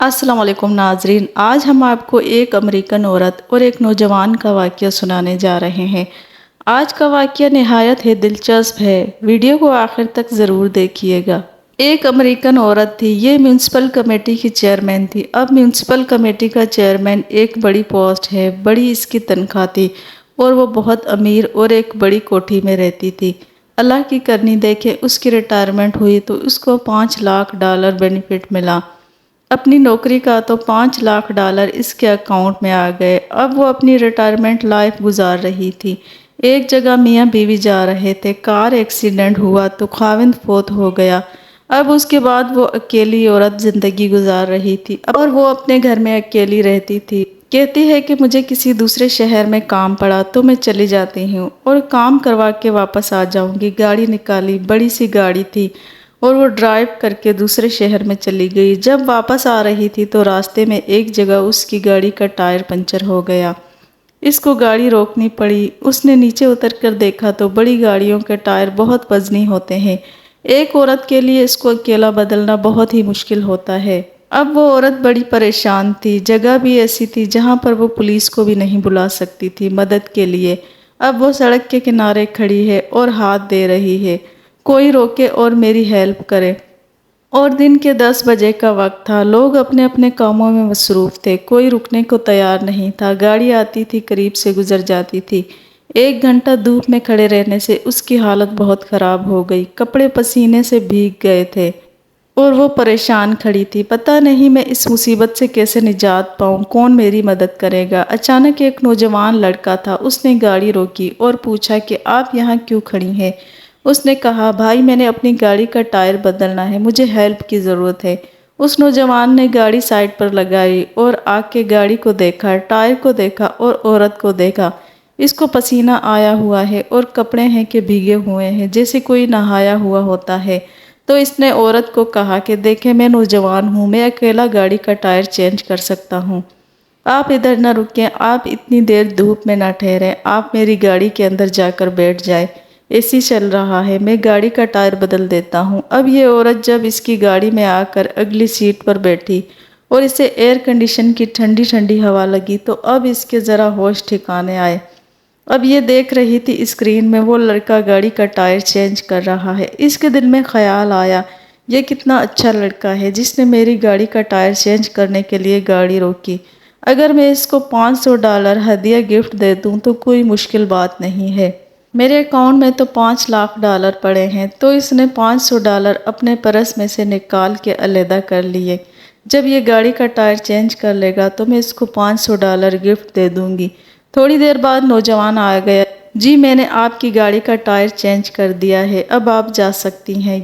السلام علیکم ناظرین، آج ہم آپ کو ایک امریکن عورت اور ایک نوجوان کا واقعہ سنانے جا رہے ہیں۔ آج کا واقعہ نہایت ہی دلچسپ ہے، ویڈیو کو آخر تک ضرور دیکھیے گا۔ ایک امریکن عورت تھی، یہ میونسپل کمیٹی کی چیئرمین تھی۔ اب میونسپل کمیٹی کا چیئرمین ایک بڑی پوسٹ ہے، بڑی اس کی تنخواہ تھی اور وہ بہت امیر اور ایک بڑی کوٹھی میں رہتی تھی۔ اللہ کی کرنی دیکھے اس کی ریٹائرمنٹ ہوئی تو اس کو $5 لاکھ بینیفٹ ملا۔ اپنی نوکری کا تو $5 لاکھ اس کے اکاؤنٹ میں آ گئے۔ اب وہ اپنی ریٹائرمنٹ لائف گزار رہی تھی۔ ایک جگہ میاں بیوی جا رہے تھے، کار ایکسیڈنٹ ہوا تو خاوند فوت ہو گیا۔ اب اس کے بعد وہ اکیلی عورت زندگی گزار رہی تھی اور وہ اپنے گھر میں اکیلی رہتی تھی۔ کہتی ہے کہ مجھے کسی دوسرے شہر میں کام پڑا تو میں چلی جاتی ہوں اور کام کروا کے واپس آ جاؤں گی۔ گاڑی نکالی، بڑی سی گاڑی تھی اور وہ ڈرائیو کر کے دوسرے شہر میں چلی گئی۔ جب واپس آ رہی تھی تو راستے میں ایک جگہ اس کی گاڑی کا ٹائر پنچر ہو گیا۔ اس کو گاڑی روکنی پڑی۔ اس نے نیچے اتر کر دیکھا تو بڑی گاڑیوں کے ٹائر بہت وزنی ہوتے ہیں۔ ایک عورت کے لیے اس کو اکیلا بدلنا بہت ہی مشکل ہوتا ہے۔ اب وہ عورت بڑی پریشان تھی۔ جگہ بھی ایسی تھی جہاں پر وہ پولیس کو بھی نہیں بلا سکتی تھی مدد کے لیے۔ اب وہ سڑک کے کنارے کھڑی ہے اور ہاتھ دے رہی ہے، کوئی روکے اور میری ہیلپ کرے۔ اور دن کے 10 بجے کا وقت تھا، لوگ اپنے اپنے کاموں میں مصروف تھے، کوئی رکنے کو تیار نہیں تھا۔ گاڑی آتی تھی، قریب سے گزر جاتی تھی۔ 1 گھنٹہ دھوپ میں کھڑے رہنے سے اس کی حالت بہت خراب ہو گئی، کپڑے پسینے سے بھیگ گئے تھے اور وہ پریشان کھڑی تھی۔ پتہ نہیں میں اس مصیبت سے کیسے نجات پاؤں، کون میری مدد کرے گا؟ اچانک ایک نوجوان لڑکا تھا، اس نے گاڑی روکی اور پوچھا کہ آپ یہاں کیوں کھڑی ہیں؟ اس نے کہا بھائی میں نے اپنی گاڑی کا ٹائر بدلنا ہے، مجھے ہیلپ کی ضرورت ہے۔ اس نوجوان نے گاڑی سائڈ پر لگائی اور آ کے گاڑی کو دیکھا، ٹائر کو دیکھا اور عورت کو دیکھا۔ اس کو پسینہ آیا ہوا ہے اور کپڑے ہیں کہ بھیگے ہوئے ہیں، جیسے کوئی نہایا ہوا ہوتا ہے۔ تو اس نے عورت کو کہا کہ دیکھیں میں نوجوان ہوں، میں اکیلا گاڑی کا ٹائر چینج کر سکتا ہوں۔ آپ ادھر نہ رکیں، آپ اتنی دیر دھوپ میں نہ ٹھہریں، آپ میری گاڑی کے اندر جا کر بیٹھ جائیں، اے سی چل رہا ہے، میں گاڑی کا ٹائر بدل دیتا ہوں۔ اب یہ عورت جب اس کی گاڑی میں آ کر اگلی سیٹ پر بیٹھی اور اسے ایئر کنڈیشن کی ٹھنڈی ٹھنڈی ہوا لگی تو اب اس کے ذرا ہوش ٹھکانے آئے۔ اب یہ دیکھ رہی تھی اسکرین میں وہ لڑکا گاڑی کا ٹائر چینج کر رہا ہے۔ اس کے دل میں خیال آیا یہ کتنا اچھا لڑکا ہے جس نے میری گاڑی کا ٹائر چینج کرنے کے لیے گاڑی روکی۔ اگر میں اس کو $500 ہدیہ گفٹ دے دوں تو کوئی مشکل بات نہیں ہے۔ میرے اکاؤنٹ میں تو $5 لاکھ پڑے ہیں۔ تو اس نے $500 اپنے پرس میں سے نکال کے علیحدہ کر لیے۔ جب یہ گاڑی کا ٹائر چینج کر لے گا تو میں اس کو $500 گفٹ دے دوں گی۔ تھوڑی دیر بعد نوجوان آ گیا، جی میں نے آپ کی گاڑی کا ٹائر چینج کر دیا ہے، اب آپ جا سکتی ہیں۔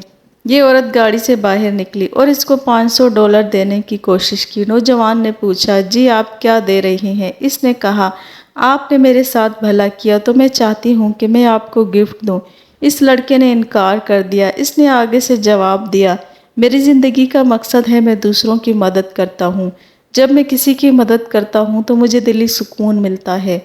یہ عورت گاڑی سے باہر نکلی اور اس کو $500 دینے کی کوشش کی۔ نوجوان نے پوچھا جی آپ کیا دے رہی ہیں؟ اس نے کہا آپ نے میرے ساتھ بھلا کیا تو میں چاہتی ہوں کہ میں آپ کو گفٹ دوں۔ اس لڑکے نے انکار کر دیا۔ اس نے آگے سے جواب دیا میری زندگی کا مقصد ہے میں دوسروں کی مدد کرتا ہوں۔ جب میں کسی کی مدد کرتا ہوں تو مجھے دلی سکون ملتا ہے،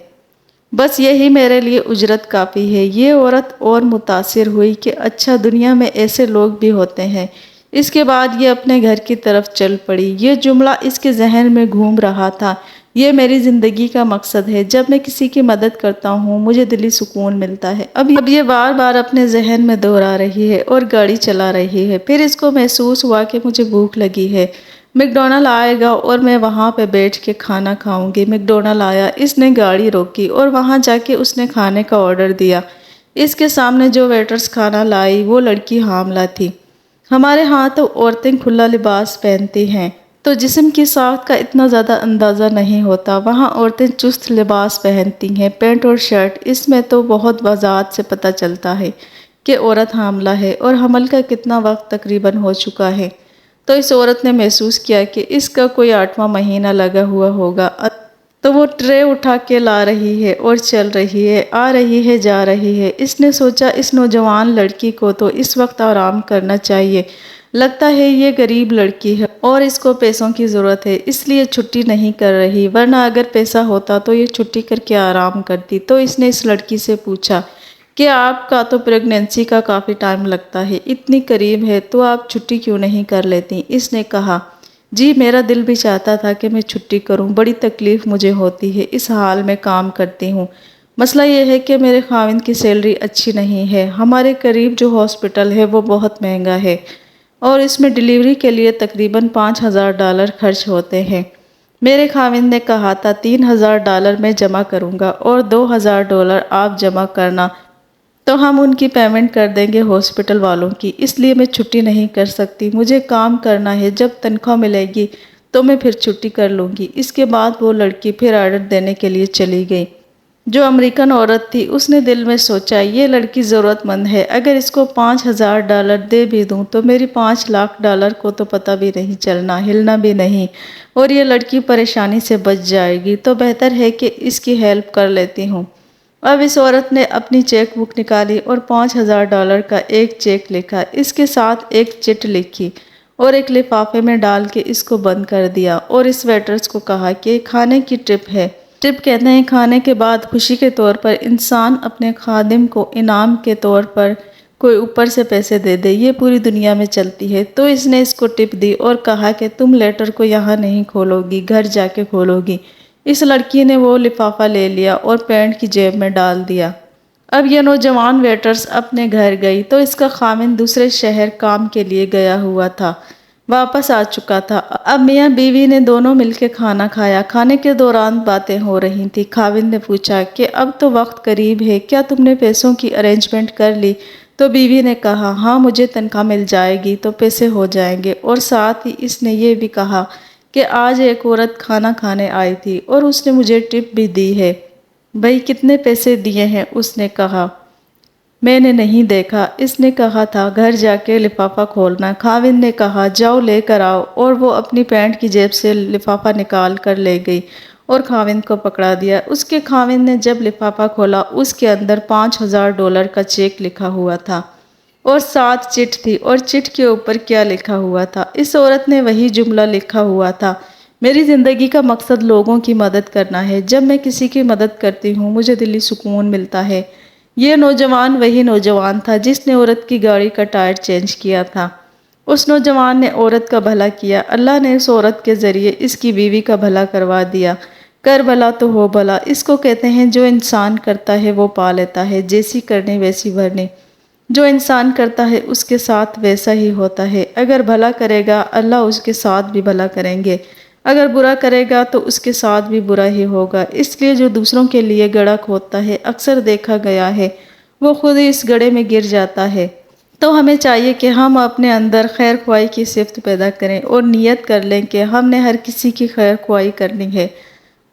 بس یہی میرے لیے اجرت کافی ہے۔ یہ عورت اور متاثر ہوئی کہ اچھا دنیا میں ایسے لوگ بھی ہوتے ہیں۔ اس کے بعد یہ اپنے گھر کی طرف چل پڑی۔ یہ جملہ اس کے ذہن میں گھوم رہا تھا، یہ میری زندگی کا مقصد ہے، جب میں کسی کی مدد کرتا ہوں مجھے دلی سکون ملتا ہے۔ اب یہ بار بار اپنے ذہن میں دہرا رہی ہے اور گاڑی چلا رہی ہے۔ پھر اس کو محسوس ہوا کہ مجھے بھوک لگی ہے، میک ڈونلڈ آئے گا اور میں وہاں پہ بیٹھ کے کھانا کھاؤں گی۔ میک ڈونلڈ آیا، اس نے گاڑی روکی اور وہاں جا کے اس نے کھانے کا آرڈر دیا۔ اس کے سامنے جو ویٹرز کھانا لائی وہ لڑکی حاملہ تھی۔ ہمارے ہاں تو عورتیں کھلا لباس پہنتی ہیں تو جسم کی ساخت کا اتنا زیادہ اندازہ نہیں ہوتا، وہاں عورتیں چست لباس پہنتی ہیں، پینٹ اور شرٹ۔ اس میں تو بہت وضاحت سے پتہ چلتا ہے کہ عورت حاملہ ہے اور حمل کا کتنا وقت تقریباً ہو چکا ہے۔ تو اس عورت نے محسوس کیا کہ اس کا کوئی 8واں مہینہ لگا ہوا ہوگا۔ تو وہ ٹرے اٹھا کے لا رہی ہے اور چل رہی ہے، آ رہی ہے، جا رہی ہے۔ اس نے سوچا اس نوجوان لڑکی کو تو اس وقت آرام کرنا چاہیے، لگتا ہے یہ غریب لڑکی ہے اور اس کو پیسوں کی ضرورت ہے اس لیے چھٹی نہیں کر رہی، ورنہ اگر پیسہ ہوتا تو یہ چھٹی کر کے آرام کرتی۔ تو اس نے اس لڑکی سے پوچھا کہ آپ کا تو پریگنینسی کا کافی ٹائم لگتا ہے، اتنی قریب ہے تو آپ چھٹی کیوں نہیں کر لیتی؟ اس نے کہا جی میرا دل بھی چاہتا تھا کہ میں چھٹی کروں، بڑی تکلیف مجھے ہوتی ہے، اس حال میں کام کرتی ہوں۔ مسئلہ یہ ہے کہ میرے خاوند کی سیلری اچھی نہیں ہے، ہمارے قریب جو ہاسپٹل ہے وہ بہت مہنگا ہے اور اس میں ڈیلیوری کے لیے تقریباً $5000 خرچ ہوتے ہیں۔ میرے خاوند نے کہا تھا $3000 میں جمع کروں گا اور $2000 آپ جمع کرنا، تو ہم ان کی پیمنٹ کر دیں گے ہاسپٹل والوں کی، اس لیے میں چھٹی نہیں کر سکتی، مجھے کام کرنا ہے، جب تنخواہ ملے گی تو میں پھر چھٹی کر لوں گی۔ اس کے بعد وہ لڑکی پھر آرڈر دینے کے لیے چلی گئی۔ جو امریکن عورت تھی اس نے دل میں سوچا یہ لڑکی ضرورت مند ہے، اگر اس کو $5000 دے بھی دوں تو میری $5,00,000 کو تو پتہ بھی نہیں چلنا، ہلنا بھی نہیں، اور یہ لڑکی پریشانی سے بچ جائے گی، تو بہتر ہے کہ اس کی ہیلپ کر لیتی ہوں۔ اب اس عورت نے اپنی چیک بک نکالی اور $5000 کا ایک چیک لکھا، اس کے ساتھ ایک چٹ لکھی اور ایک لفافے میں ڈال کے اس کو بند کر دیا، اور اس ویٹرز کو کہا کہ کھانے کی ٹپ ہے۔ ٹپ کہتے ہیں کھانے کے بعد خوشی کے طور پر انسان اپنے خادم کو انعام کے طور پر کوئی اوپر سے پیسے دے دے، یہ پوری دنیا میں چلتی ہے۔ تو اس نے اس کو ٹپ دی اور کہا کہ تم لیٹر کو یہاں نہیں کھولو گی، گھر جا کے کھولو گی۔ اس لڑکی نے وہ لفافہ لے لیا اور پینٹ کی جیب میں ڈال دیا۔ اب یہ نوجوان ویٹرز اپنے گھر گئی تو اس کا خاوند دوسرے شہر کام کے لیے گیا ہوا تھا، واپس آ چکا تھا۔ اب میاں بیوی نے دونوں مل کے کھانا کھایا۔ کھانے کے دوران باتیں ہو رہی تھی۔ خاوند نے پوچھا کہ اب تو وقت قریب ہے، کیا تم نے پیسوں کی ارینجمنٹ کر لی؟ تو بیوی نے کہا ہاں، مجھے تنخواہ مل جائے گی تو پیسے ہو جائیں گے، اور ساتھ ہی اس نے یہ بھی کہا کہ آج ایک عورت کھانا کھانے آئی تھی اور اس نے مجھے ٹپ بھی دی ہے۔ بھئی کتنے پیسے دیے ہیں؟ اس نے کہا میں نے نہیں دیکھا، اس نے کہا تھا گھر جا کے لفافہ کھولنا۔ خاوند نے کہا جاؤ لے کر آؤ، اور وہ اپنی پینٹ کی جیب سے لفافہ نکال کر لے گئی اور خاوند کو پکڑا دیا۔ اس کے خاوند نے جب لفافہ کھولا اس کے اندر $5000 کا چیک لکھا ہوا تھا اور ساتھ چٹ تھی، اور چٹ کے اوپر کیا لکھا ہوا تھا؟ اس عورت نے وہی جملہ لکھا ہوا تھا، میری زندگی کا مقصد لوگوں کی مدد کرنا ہے، جب میں کسی کی مدد کرتی ہوں مجھے دلی سکون ملتا ہے۔ یہ نوجوان وہی نوجوان تھا جس نے عورت کی گاڑی کا ٹائر چینج کیا تھا۔ اس نوجوان نے عورت کا بھلا کیا، اللہ نے اس عورت کے ذریعے اس کی بیوی کا بھلا کروا دیا۔ کر بھلا تو ہو بھلا، اس کو کہتے ہیں جو انسان کرتا ہے وہ پا لیتا ہے، جیسی کرنی ویسی بھرنی۔ جو انسان کرتا ہے اس کے ساتھ ویسا ہی ہوتا ہے، اگر بھلا کرے گا اللہ اس کے ساتھ بھی بھلا کریں گے، اگر برا کرے گا تو اس کے ساتھ بھی برا ہی ہوگا۔ اس لیے جو دوسروں کے لیے گڑھا کھودتا ہے، اکثر دیکھا گیا ہے وہ خود ہی اس گڑھے میں گر جاتا ہے۔ تو ہمیں چاہیے کہ ہم اپنے اندر خیر خواہی کی صفت پیدا کریں اور نیت کر لیں کہ ہم نے ہر کسی کی خیر خواہی کرنی ہے،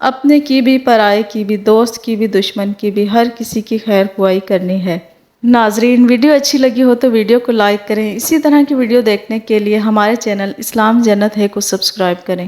اپنے کی بھی، پرائے کی بھی، دوست کی بھی، دشمن کی بھی، ہر کسی کی خیر خواہی کرنی ہے۔ ناظرین ویڈیو اچھی لگی ہو تو ویڈیو کو لائک کریں، اسی طرح کی ویڈیو دیکھنے کے لیے ہمارے چینل اسلام جنت ہے کو سبسکرائب کریں۔